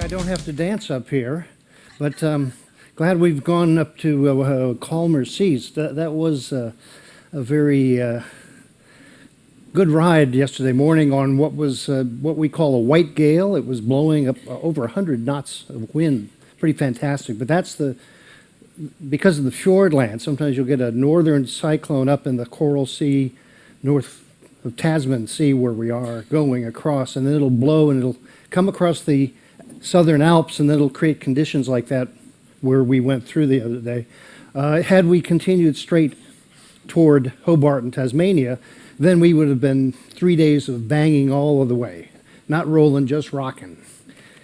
I don't have to dance up here, but glad we've gone up to calmer seas. That was a very good ride yesterday morning on what was what we call a white gale. It was blowing up over 100 knots of wind. Pretty fantastic. But that's because of the fjord land. Sometimes you'll get a northern cyclone up in the Coral Sea, north of Tasman Sea where we are going across, and then it'll blow and it'll come across the southern Alps, and then it'll create conditions like that where we went through the other day. Had we continued straight toward Hobart and Tasmania, then we would have been 3 days of banging all of the way. Not rolling, just rocking,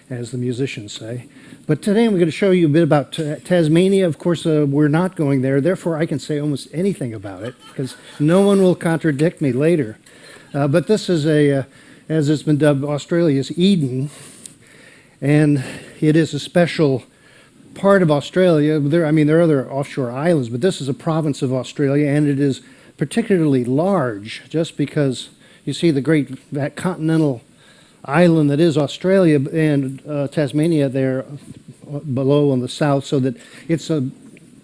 as the musicians say. But today I'm going to show you a bit about Tasmania. Of course, we're not going there, therefore I can say almost anything about it, because no one will contradict me later. But this is as it's been dubbed, Australia's Eden, and it is a special part of Australia. There are other offshore islands, but this is a province of Australia, and it is particularly large just because you see that continental island that is Australia and Tasmania there below on the south, so that it's a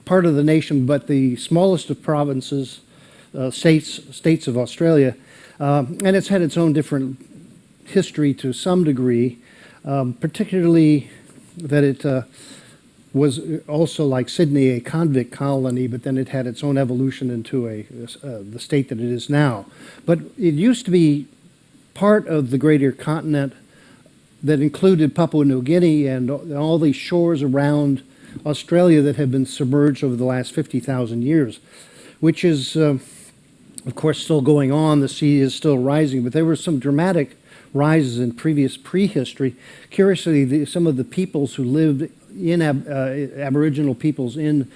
part of the nation, but the smallest of provinces, states of Australia, and it's had its own different history to some degree, particularly that it was also, like Sydney, a convict colony, but then it had its own evolution into the state that it is now. But it used to be part of the greater continent that included Papua New Guinea and all these shores around Australia that have been submerged over the last 50,000 years, which is, of course, still going on. The sea is still rising, but there were some dramatic rises in previous prehistory. Curiously, some of the peoples who lived in Aboriginal peoples in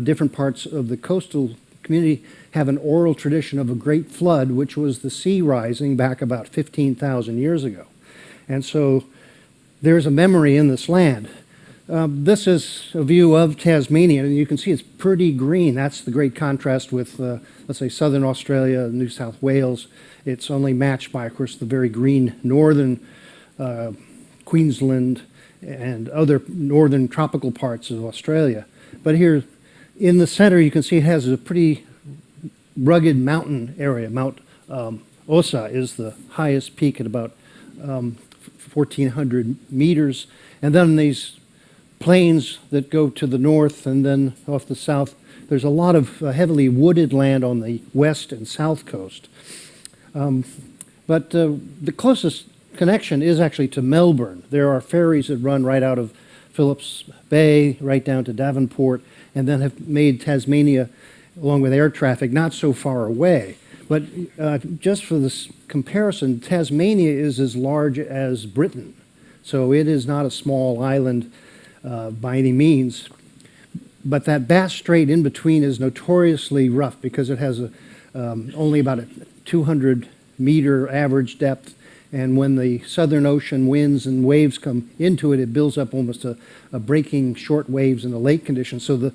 different parts of the coastal community have an oral tradition of a great flood, which was the sea rising back about 15,000 years ago. And so there's a memory in this land. This is a view of Tasmania, and you can see it's pretty green. That's the great contrast with, let's say, southern Australia, New South Wales. It's only matched by, of course, the very green northern Queensland and other northern tropical parts of Australia. But here in the center, you can see it has a pretty rugged mountain area. Mount Ossa is the highest peak at about 1,400 meters. And then these plains that go to the north and then off the south, there's a lot of heavily wooded land on the west and south coast. But the closest connection is actually to Melbourne. There are ferries that run right out of Phillips Bay, right down to Devonport, and then have made Tasmania, along with air traffic, not so far away. But just for this comparison, Tasmania is as large as Britain. So it is not a small island by any means. But that Bass Strait in between is notoriously rough because it has only about a 200-meter average depth. And when the Southern Ocean winds and waves come into it, it builds up almost a breaking short waves in the lake conditions. So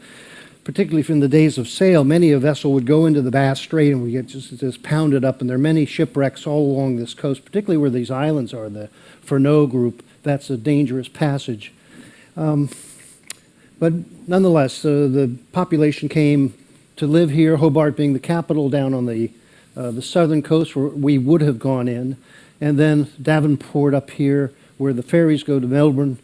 particularly from the days of sail, many a vessel would go into the Bass Strait and we get just pounded up. And there are many shipwrecks all along this coast, particularly where these islands are, the Furneaux group. That's a dangerous passage. But nonetheless, the population came to live here, Hobart being the capital, down on the southern coast where we would have gone in. And then Devonport up here, where the ferries go to Melbourne,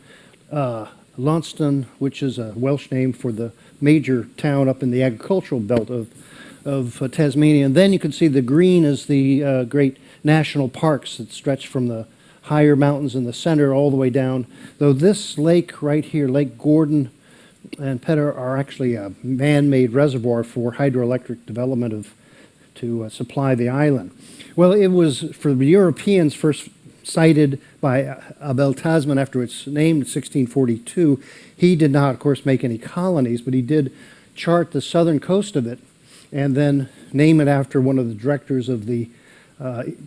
Launceston, which is a Welsh name for the major town up in the agricultural belt of Tasmania. And then you can see the green is the great national parks that stretch from the higher mountains in the center all the way down. Though this lake right here, Lake Gordon and Pedder, are actually a man-made reservoir for hydroelectric development to supply the island. Well, it was, for the Europeans, first sighted by Abel Tasman after it's named in 1642. He did not, of course, make any colonies, but he did chart the southern coast of it and then name it after one of the directors of the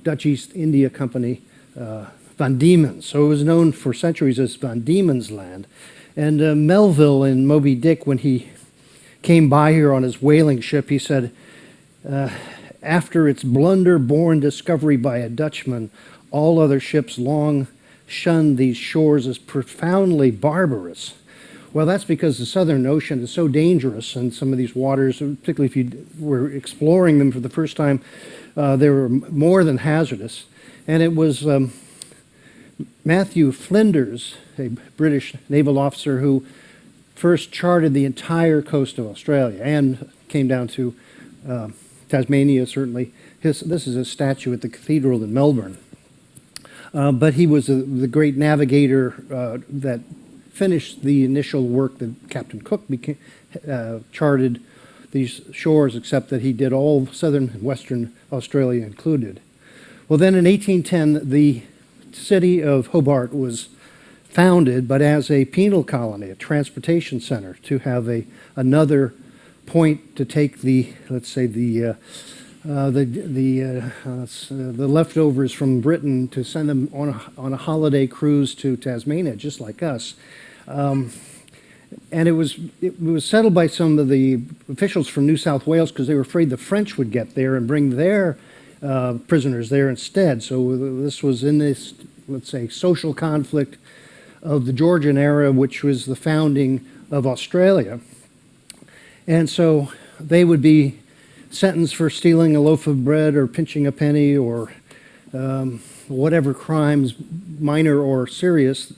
Dutch East India Company, Van Diemen's. So it was known for centuries as Van Diemen's Land. And Melville in Moby Dick, when he came by here on his whaling ship, he said, after its blunder-born discovery by a Dutchman, all other ships long shunned these shores as profoundly barbarous. Well, that's because the Southern Ocean is so dangerous, and some of these waters, particularly if you were exploring them for the first time, they were more than hazardous. And it was Matthew Flinders, a British naval officer, who first charted the entire coast of Australia and came down to Tasmania, certainly. This is a statue at the cathedral in Melbourne. But he was the great navigator that finished the initial work that Captain Cook charted these shores, except that he did all southern and western Australia included. Well, then in 1810, the city of Hobart was founded, but as a penal colony, a transportation center, to have another point to take the, let's say, the leftovers from Britain, to send them on a holiday cruise to Tasmania, just like us. And it was settled by some of the officials from New South Wales because they were afraid the French would get there and bring their prisoners there instead. So this was in this, let's say, social conflict of the Georgian era, which was the founding of Australia. And so they would be sentenced for stealing a loaf of bread or pinching a penny or whatever crimes, minor or serious.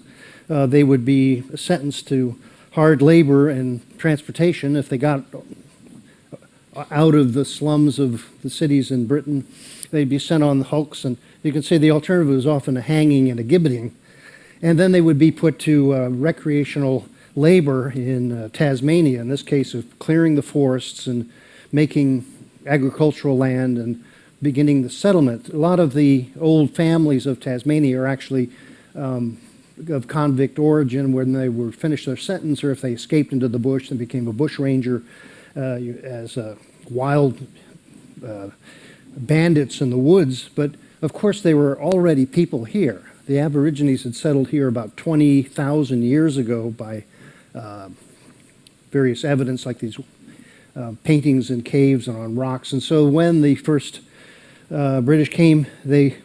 They would be sentenced to hard labor and transportation. If they got out of the slums of the cities in Britain, they'd be sent on the hulks. And you can say the alternative was often a hanging and a gibbeting. And then they would be put to recreational labor in Tasmania, in this case of clearing the forests and making agricultural land and beginning the settlement. A lot of the old families of Tasmania are actually of convict origin when they were finished their sentence, or if they escaped into the bush and became a bush ranger as wild bandits in the woods. But of course they were already people here. The Aborigines had settled here about 20,000 years ago by various evidence like these paintings in caves and on rocks. And so when the first British came, they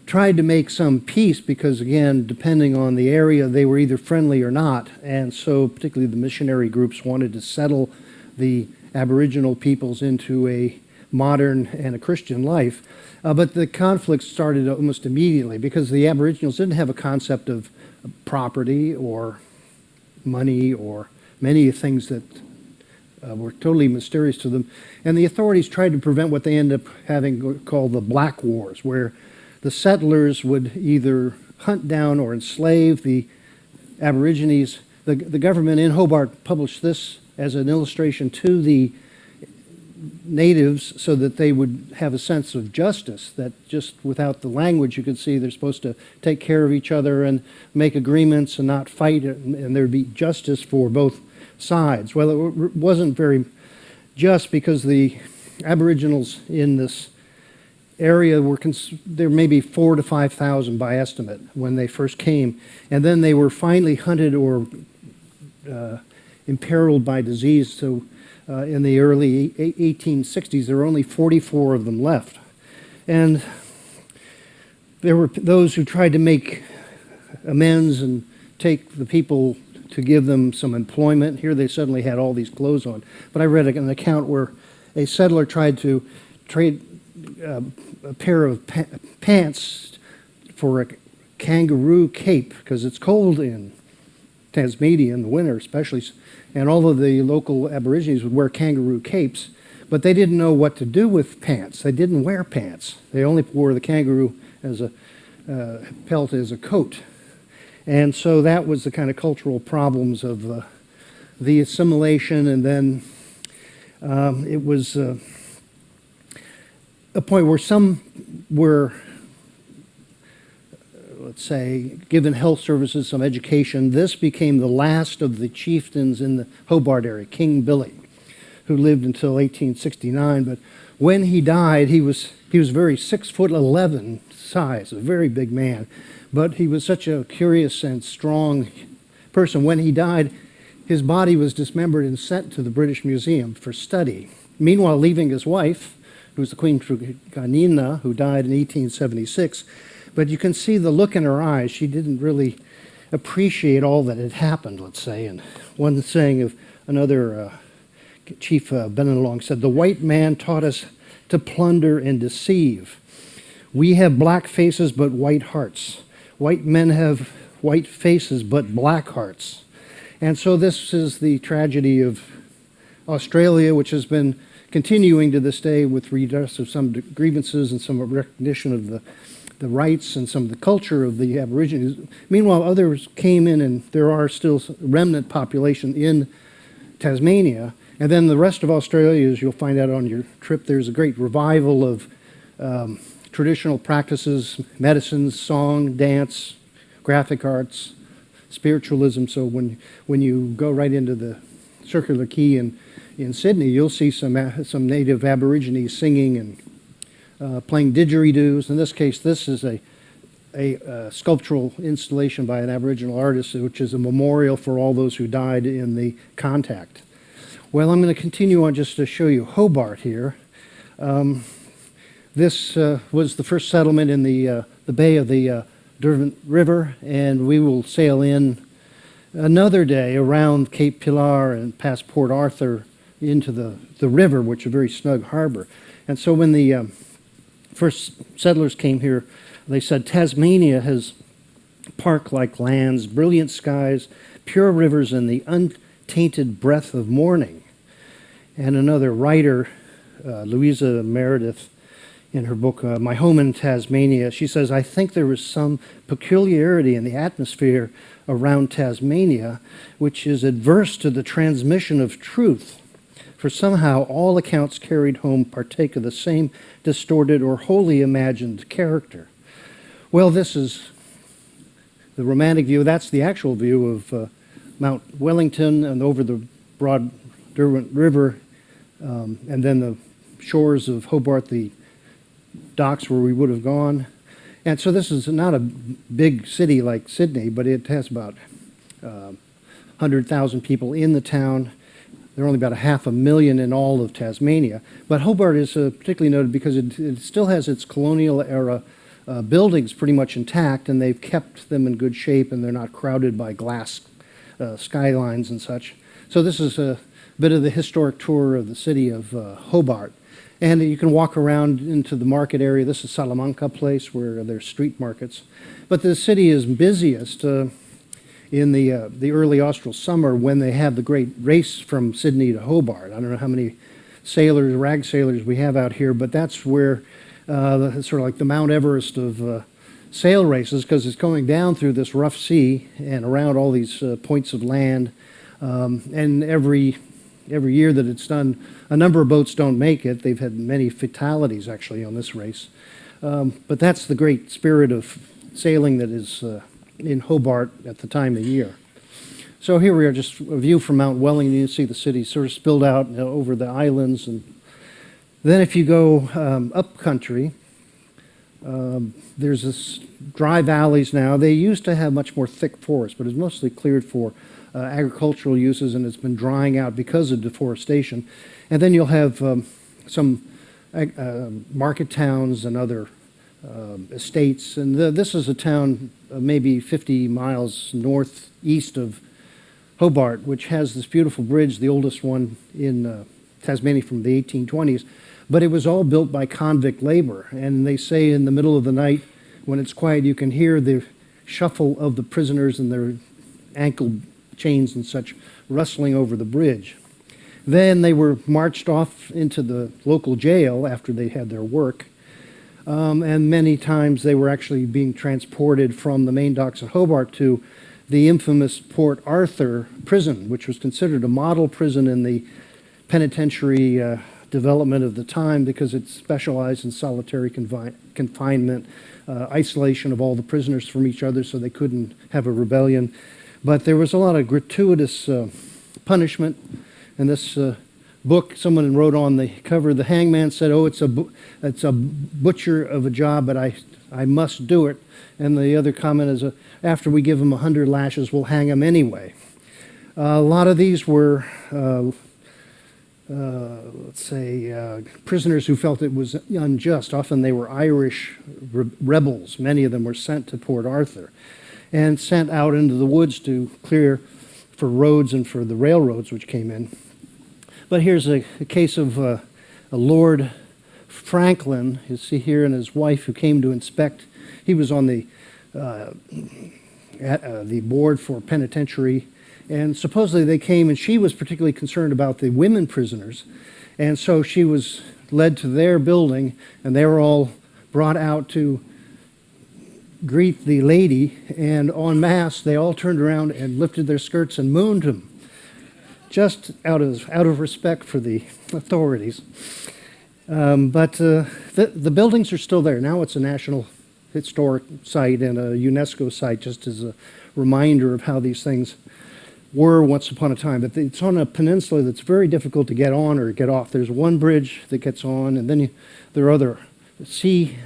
tried to make some peace because, again, depending on the area, they were either friendly or not. And so particularly the missionary groups wanted to settle the Aboriginal peoples into a modern and a Christian life. But the conflict started almost immediately because the Aboriginals didn't have a concept of property or money or many things that were totally mysterious to them. And the authorities tried to prevent what they ended up having called the Black Wars, where the settlers would either hunt down or enslave the Aborigines. The government in Hobart published this as an illustration to the natives so that they would have a sense of justice, that just without the language you could see they're supposed to take care of each other and make agreements and not fight, and there'd be justice for both sides. Well, it wasn't very just because the Aboriginals in this area were there may be 4,000 to 5,000 by estimate when they first came, and then they were finally hunted or imperiled by disease. So in the early 1860s, there were only 44 of them left, and there were those who tried to make amends and take the people to give them some employment. Here they suddenly had all these clothes on. But I read an account where a settler tried to trade a pair of pants for a kangaroo cape because it's cold in Tasmania in the winter especially, and all of the local Aborigines would wear kangaroo capes, but they didn't know what to do with pants. They didn't wear pants. They only wore the kangaroo as a pelt as a coat. And so that was the kind of cultural problems of the assimilation, and then it was a point where some were, let's say, given health services, some education. This became the last of the chieftains in the Hobart area, King Billy, who lived until 1869. But when he died, he was very 6'11" size, a very big man. But he was such a curious and strong person. When he died, his body was dismembered and sent to the British Museum for study. Meanwhile, leaving his wife, who was the Queen Truganina, who died in 1876, But you can see the look in her eyes. She didn't really appreciate all that had happened, let's say. And one saying of another Chief Benelong said, "The white man taught us to plunder and deceive. We have black faces but white hearts. White men have white faces but black hearts." And so this is the tragedy of Australia, which has been continuing to this day with redress of some grievances and some recognition of the rights and some of the culture of the Aborigines. Meanwhile, others came in, and there are still remnant population in Tasmania. And then the rest of Australia, as you'll find out on your trip, there's a great revival of traditional practices, medicines, song, dance, graphic arts, spiritualism. So when you go right into the Circular Quay in Sydney, you'll see some native Aborigines singing and playing didgeridoos. In this case, this is a sculptural installation by an Aboriginal artist, which is a memorial for all those who died in the contact. Well, I'm going to continue on just to show you Hobart here. This was the first settlement in the bay of the Derwent River, and we will sail in another day around Cape Pilar and past Port Arthur into the river, which is a very snug harbor. And so when the first settlers came here, they said Tasmania has park-like lands, brilliant skies, pure rivers, and the untainted breath of morning. And another writer, Louisa Meredith, in her book, My Home in Tasmania, she says, "I think there is some peculiarity in the atmosphere around Tasmania which is adverse to the transmission of truth, for somehow all accounts carried home partake of the same distorted or wholly imagined character." Well, this is the romantic view. That's the actual view of Mount Wellington and over the broad Derwent River, and then the shores of Hobart, the docks where we would have gone. And so this is not a big city like Sydney, but it has about 100,000 people in the town. There are only about 500,000 in all of Tasmania. But Hobart is particularly noted because it still has its colonial era buildings pretty much intact, and they've kept them in good shape, and they're not crowded by glass skylines and such. So this is a bit of the historic tour of the city of Hobart. And you can walk around into the market area. This is Salamanca Place, where there's street markets. But the city is busiest in the early austral summer, when they have the great race from Sydney to Hobart. I don't know how many sailors, rag sailors we have out here, but that's where sort of like the Mount Everest of sail races, because it's going down through this rough sea and around all these points of land. And every year that it's done, a number of boats don't make it. They've had many fatalities, actually, on this race. But that's the great spirit of sailing that is in Hobart at the time of year. So here we are, just a view from Mount Wellington. You see the city sort of spilled out over the islands. And then if you go up country, there's this dry valleys now. They used to have much more thick forest, but it's mostly cleared for agricultural uses, and it's been drying out because of deforestation. And then you'll have some market towns and other estates. And this is a town maybe 50 miles northeast of Hobart, which has this beautiful bridge, the oldest one in Tasmania from the 1820s. But it was all built by convict labor. And they say in the middle of the night, when it's quiet, you can hear the shuffle of the prisoners and their ankle chains and such rustling over the bridge. Then they were marched off into the local jail after they had their work. And many times they were actually being transported from the main docks at Hobart to the infamous Port Arthur prison, which was considered a model prison in the penitentiary development of the time, because it specialized in solitary confinement, isolation of all the prisoners from each other so they couldn't have a rebellion. But there was a lot of gratuitous punishment. And this book, someone wrote on the cover, the hangman said, "Oh, it's a butcher of a job, but I must do it." And the other comment is, after we give him 100 lashes, we'll hang him anyway. A lot of these were let's say, prisoners who felt it was unjust. Often they were Irish rebels. Many of them were sent to Port Arthur and sent out into the woods to clear for roads and for the railroads which came in. But here's a case of a Lord Franklin, you see here, and his wife who came to inspect. He was on the board for penitentiary, and supposedly they came, and she was particularly concerned about the women prisoners, and so she was led to their building, and they were all brought out to greet the lady, and en masse they all turned around and lifted their skirts and mooned him, just out of respect for the authorities. But the buildings are still there. Now it's a National Historic Site and a UNESCO site, just as a reminder of how these things were once upon a time. But it's on a peninsula that's very difficult to get on or get off. There's one bridge that gets on, and then there are other sea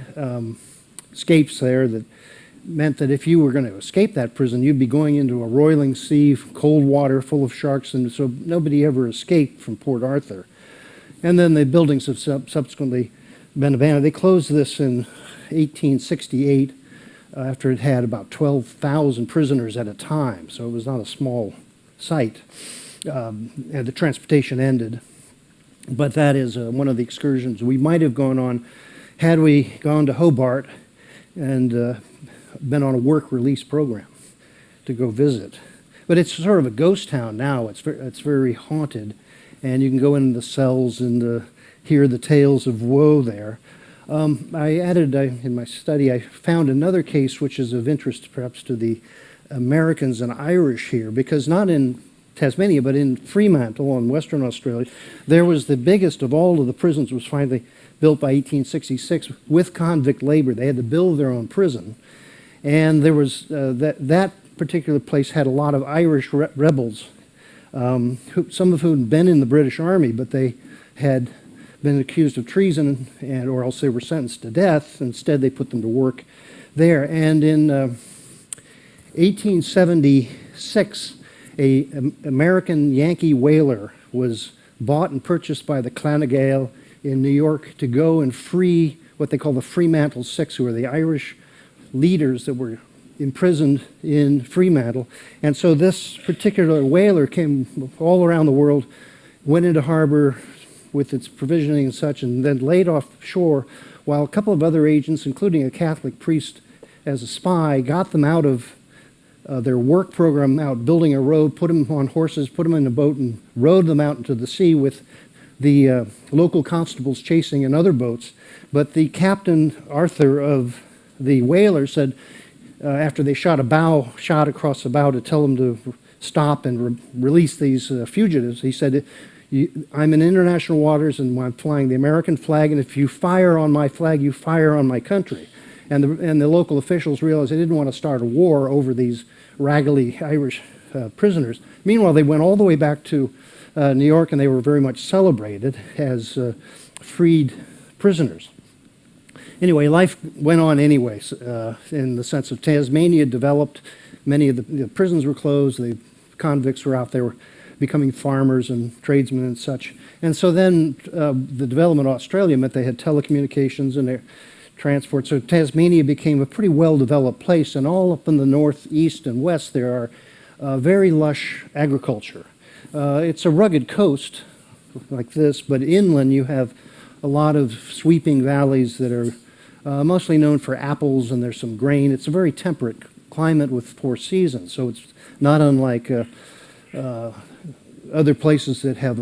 escapes there that meant that if you were going to escape that prison, you'd be going into a roiling sea, cold water, full of sharks, and so nobody ever escaped from Port Arthur. And then the buildings have subsequently been abandoned. They closed this in 1868 after it had about 12,000 prisoners at a time, so it was not a small site. And the transportation ended. But that is one of the excursions we might have gone on had we gone to Hobart and been on a work release program to go visit. But it's sort of a ghost town now. It's very haunted. And you can go in the cells and hear the tales of woe there. I added, in my study, I found another case which is of interest perhaps to the Americans and Irish here, because not in Tasmania, but in Fremantle in Western Australia, there was the biggest of all of the prisons was finally built by 1866 with convict labor. They had to build their own prison. And there was, that particular place had a lot of Irish rebels, some of whom had been in the British Army, but they had been accused of treason, or else they were sentenced to death. Instead, they put them to work there. And in 1876, an American Yankee whaler was bought and purchased by the Clanagale in New York to go and free what they call the Fremantle Six, who were the Irish leaders that were imprisoned in Fremantle. And so this particular whaler came all around the world, went into harbor with its provisioning and such, and then laid offshore, while a couple of other agents, including a Catholic priest as a spy, got them out of their work program out building a road, put them on horses, put them in a boat, and rowed them out into the sea with the local constables chasing in other boats. But the captain, Arthur, of the whaler said, after they shot across the bow to tell them to stop and release these fugitives, he said, I'm in international waters and I'm flying the American flag, and if you fire on my flag, you fire on my country. And the local officials realized they didn't want to start a war over these raggedy Irish prisoners. Meanwhile, they went all the way back to New York, and they were very much celebrated as freed prisoners. Anyway, life went on anyways, in the sense of Tasmania developed. Many of the prisons were closed. The convicts were out there becoming farmers and tradesmen and such. And so then the development of Australia meant they had telecommunications and their transport. So Tasmania became a pretty well-developed place, and all up in the northeast and west there are very lush agriculture. It's a rugged coast like this, but inland you have a lot of sweeping valleys that are mostly known for apples, and there's some grain. It's a very temperate climate with 4 seasons, so it's not unlike other places that have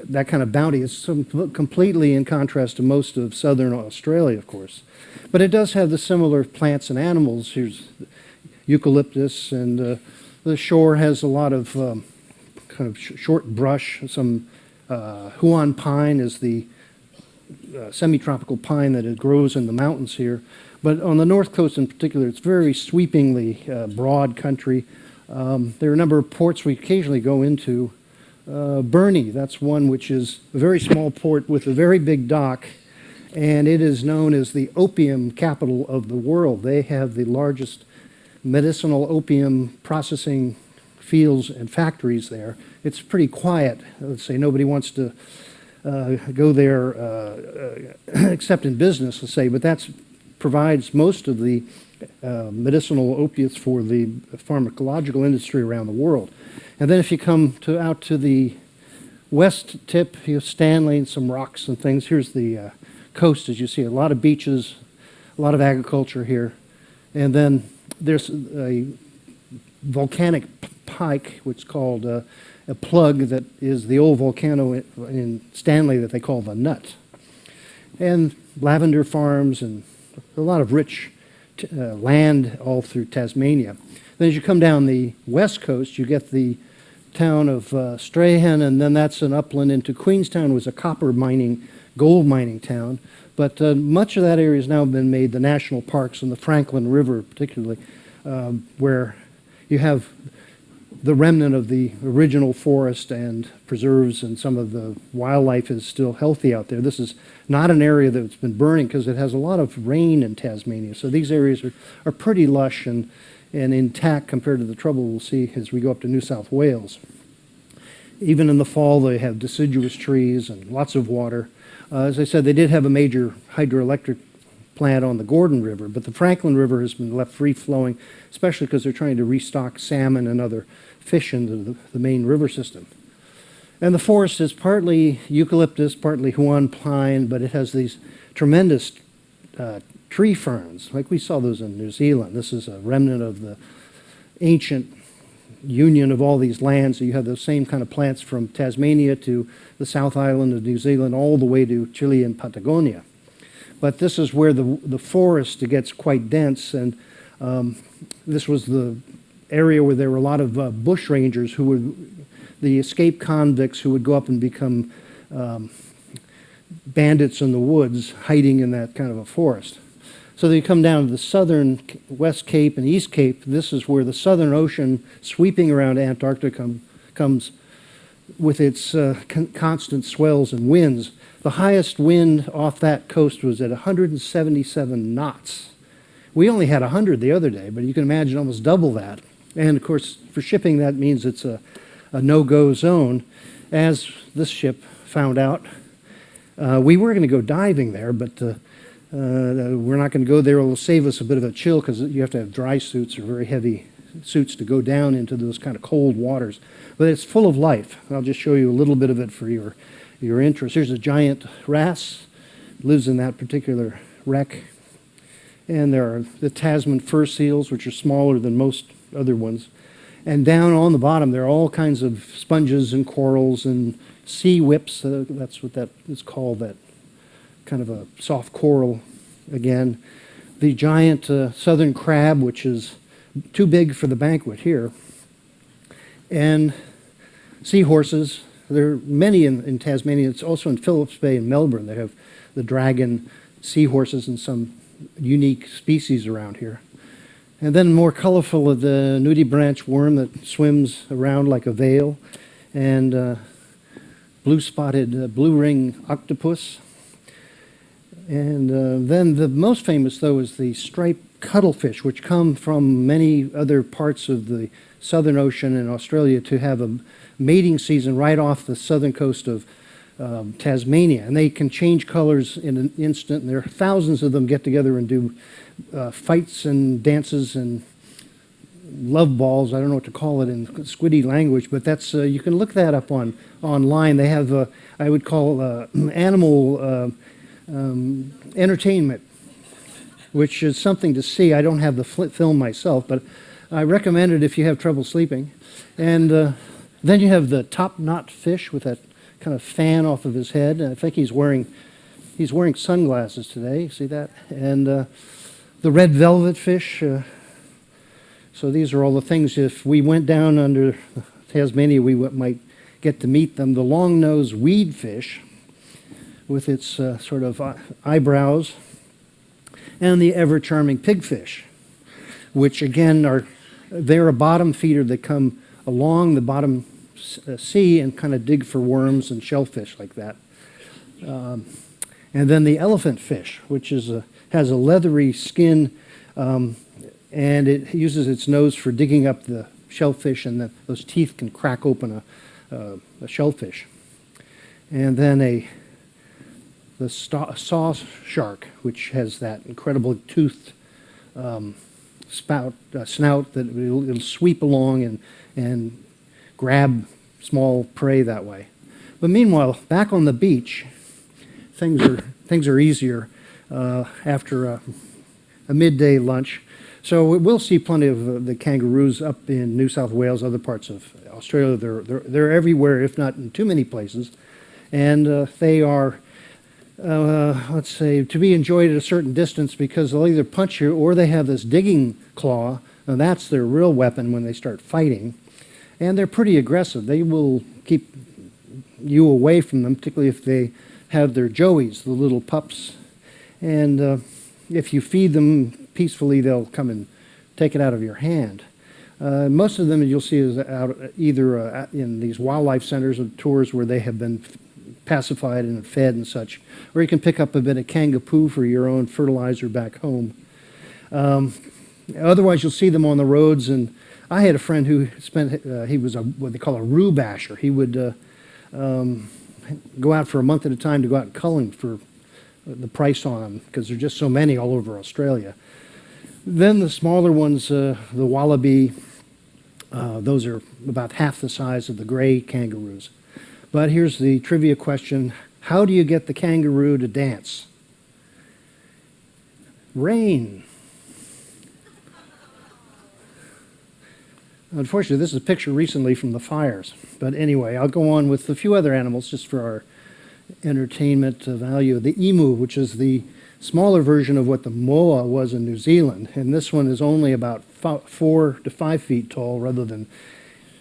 that kind of bounty. It's completely in contrast to most of southern Australia, of course. But it does have the similar plants and animals. Here's eucalyptus, and the shore has a lot of kind of short brush. Some Huon pine is the semi-tropical pine that it grows in the mountains here. But on the north coast in particular, it's very sweepingly broad country. There are a number of ports we occasionally go into. Burnie, that's one which is a very small port with a very big dock, and it is known as the opium capital of the world. They have the largest medicinal opium processing fields and factories there. It's pretty quiet. Let's say nobody wants to go there except in business, let's say, but that provides most of the medicinal opiates for the pharmacological industry around the world. And then if you come out to the west tip, you have Stanley and some rocks and things. Here's the coast, as you see, a lot of beaches, a lot of agriculture here. And then there's a volcanic pike, which is called a plug, that is the old volcano in Stanley that they call the Nut. And lavender farms and a lot of rich land all through Tasmania. Then as you come down the west coast, you get the town of Strahan, and then that's an upland into Queenstown, was a copper mining, gold mining town. But much of that area has now been made the national parks, and the Franklin River particularly, where you have the remnant of the original forest and preserves, and some of the wildlife is still healthy out there. This is not an area that's been burning because it has a lot of rain in Tasmania. So these areas are pretty lush and intact compared to the trouble we'll see as we go up to New South Wales. Even in the fall, they have deciduous trees and lots of water. As I said, they did have a major hydroelectric plant on the Gordon River, but the Franklin River has been left free-flowing, especially because they're trying to restock salmon and other fish into the main river system. And the forest is partly eucalyptus, partly Huon pine, but it has these tremendous tree ferns, like we saw those in New Zealand. This is a remnant of the ancient union of all these lands. So you have those same kind of plants from Tasmania to the South Island of New Zealand, all the way to Chile and Patagonia. But this is where the forest gets quite dense, and this was the area where there were a lot of bush rangers who would, the escaped convicts who would go up and become bandits in the woods, hiding in that kind of a forest. So they come down to the southern West Cape and East Cape. This is where the Southern Ocean, sweeping around Antarctica, comes with its constant swells and winds. The highest wind off that coast was at 177 knots. We only had 100 the other day, but you can imagine almost double that. And of course, for shipping, that means it's a no-go zone. As this ship found out, we were going to go diving there, but we're not going to go there. It will save us a bit of a chill because you have to have dry suits or very heavy suits to go down into those kind of cold waters. But it's full of life. I'll just show you a little bit of it for your interest. Here's a giant wrasse, lives in that particular wreck. And there are the Tasman fur seals, which are smaller than most other ones. And down on the bottom, there are all kinds of sponges and corals and sea whips. That's what that is called, that kind of a soft coral again. The giant southern crab, which is too big for the banquet here. And seahorses. There are many in Tasmania. It's also in Phillips Bay and Melbourne. They have the dragon seahorses and some unique species around here. And then more colorful of the nudibranch worm that swims around like a veil, and blue-spotted blue ring octopus. And then the most famous, though, is the striped cuttlefish, which come from many other parts of the Southern Ocean and Australia to have a mating season right off the southern coast of Tasmania. And they can change colors in an instant, and there are thousands of them get together and do fights and dances and love balls. I don't know what to call it in squiddy language, but that's you can look that up online. They have I would call animal entertainment, which is something to see. I don't have the film myself, but I recommend it if you have trouble sleeping. And then you have the top knot fish with that kind of fan off of his head. I think he's wearing sunglasses today. See that? And the red velvet fish. So these are all the things. If we went down under Tasmania, we might get to meet them. The long-nosed weed fish with its sort of eyebrows, and the ever-charming pigfish, which again they're a bottom feeder that come along the bottom sea and kind of dig for worms and shellfish like that. And then the elephant fish, which is has a leathery skin, and it uses its nose for digging up the shellfish, and those teeth can crack open a shellfish. and then saw shark, which has that incredible toothed snout that it'll sweep along and grab small prey that way. But meanwhile, back on the beach, things are easier after a midday lunch. So we'll see plenty of the kangaroos up in New South Wales, other parts of Australia. They're everywhere, if not in too many places, and they are, let's say, to be enjoyed at a certain distance because they'll either punch you or they have this digging claw, and that's their real weapon when they start fighting. And they're pretty aggressive. They will keep you away from them, particularly if they have their joeys, the little pups. And if you feed them peacefully, they'll come and take it out of your hand. Most of them you'll see is out either in these wildlife centers or tours where they have been pacified and fed and such, or you can pick up a bit of kangapoo for your own fertilizer back home. Otherwise, you'll see them on the roads, and I had a friend who he was what they call a roo basher. He would go out for a month at a time to go out culling for the price on them because there's just so many all over Australia. Then the smaller ones, the wallaby, those are about half the size of the gray kangaroos. But here's the trivia question. How do you get the kangaroo to dance? Rain. Unfortunately, this is a picture recently from the fires. But anyway, I'll go on with a few other animals just for our entertainment value. The emu, which is the smaller version of what the moa was in New Zealand. And this one is only about 4 to 5 feet tall rather than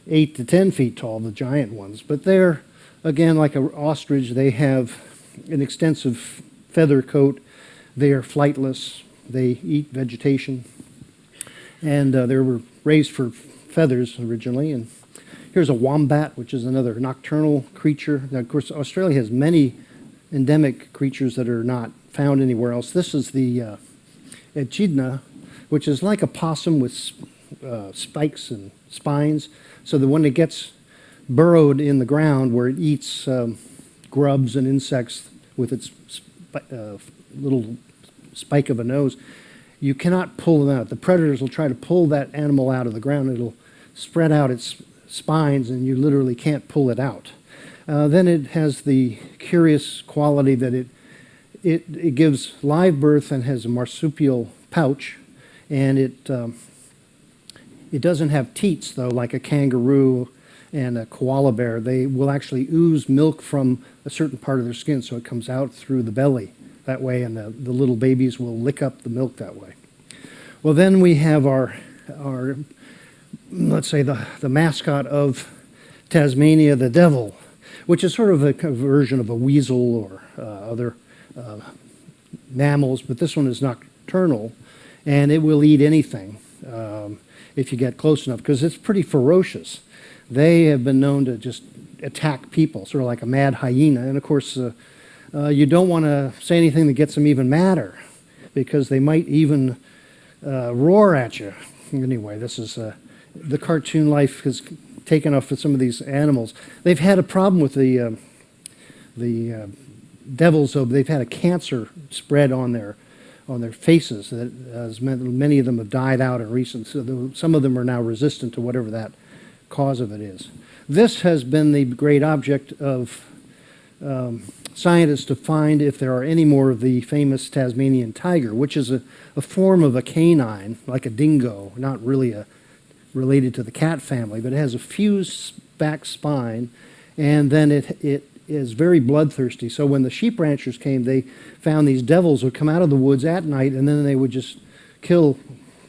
8 to 10 feet tall, the giant ones. But they're, again, like an ostrich. They have an extensive feather coat. They are flightless. They eat vegetation. And they were raised for feathers originally. And here's a wombat, which is another nocturnal creature. Now, of course, Australia has many endemic creatures that are not found anywhere else. This is the echidna, which is like a possum with spikes and spines. So that when it gets burrowed in the ground where it eats grubs and insects with its little spike of a nose, you cannot pull them out. The predators will try to pull that animal out of the ground. It'll spread out its spines, and you literally can't pull it out. Then it has the curious quality that it gives live birth and has a marsupial pouch, and it doesn't have teats, though, like a kangaroo and a koala bear. They will actually ooze milk from a certain part of their skin, so it comes out through the belly that way, and the little babies will lick up the milk that way. Well, then we have our let's say, the mascot of Tasmania, the devil, which is sort of a version of a weasel or other mammals, but this one is nocturnal, and it will eat anything if you get close enough, because it's pretty ferocious. They have been known to just attack people, sort of like a mad hyena, and of course, you don't want to say anything that gets them even madder, because they might even roar at you. Anyway, this is the cartoon life has taken off with some of these animals. They've had a problem with the devils, so they've had a cancer spread on their faces that has meant many of them have died out in recent. So some of them are now resistant to whatever that cause of it is. This has been the great object of scientists to find if there are any more of the famous Tasmanian tiger, which is a form of a canine, like a dingo, not really related to the cat family, but it has a fused back spine, and then it is very bloodthirsty. So when the sheep ranchers came, they found these devils would come out of the woods at night, and then they would just kill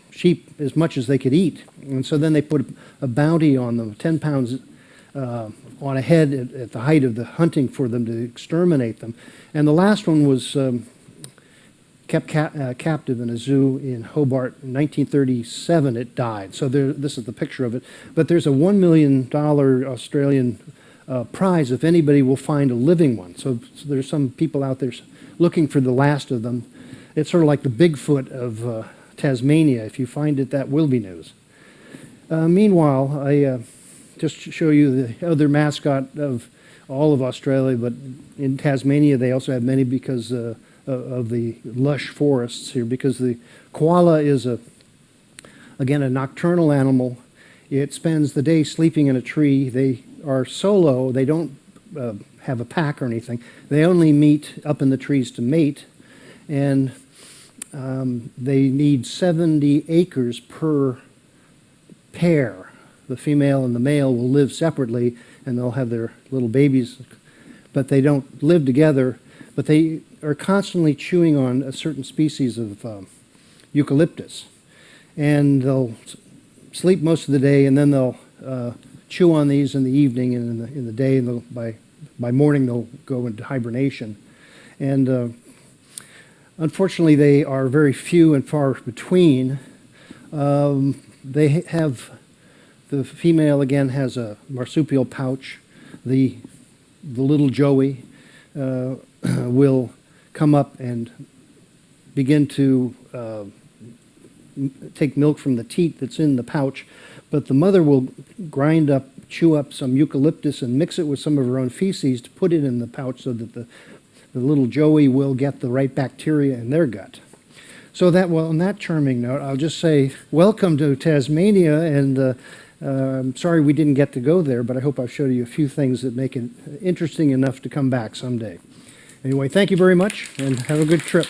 sheep as much as they could eat. And so then they put a bounty on them, 10 pounds on a head at the height of the hunting for them to exterminate them. And the last one was kept captive in a zoo in Hobart in 1937. It died. So this is the picture of it. But there's a $1 million Australian prize if anybody will find a living one. So there's some people out there looking for the last of them. It's sort of like the Bigfoot of Tasmania. If you find it, that will be news. Meanwhile, I just show you the other mascot of all of Australia, but in Tasmania they also have many because of the lush forests here. Because the koala is again a nocturnal animal. It spends the day sleeping in a tree. They are solo. They don't have a pack or anything. They only meet up in the trees to mate, and they need 70 acres per pair. The female and the male will live separately, and they'll have their little babies, but they don't live together. But they are constantly chewing on a certain species of eucalyptus, and they'll sleep most of the day, and then they'll chew on these in the evening and in the day, and by morning they'll go into hibernation. And unfortunately, they are very few and far between. The female again has a marsupial pouch. The little joey will come up and begin to take milk from the teat that's in the pouch, but the mother will chew up some eucalyptus and mix it with some of her own feces to put it in the pouch so that the little joey will get the right bacteria in their gut. So on that charming note, I'll just say welcome to Tasmania, and I'm sorry we didn't get to go there, but I hope I've showed you a few things that make it interesting enough to come back someday. Anyway, thank you very much, and have a good trip.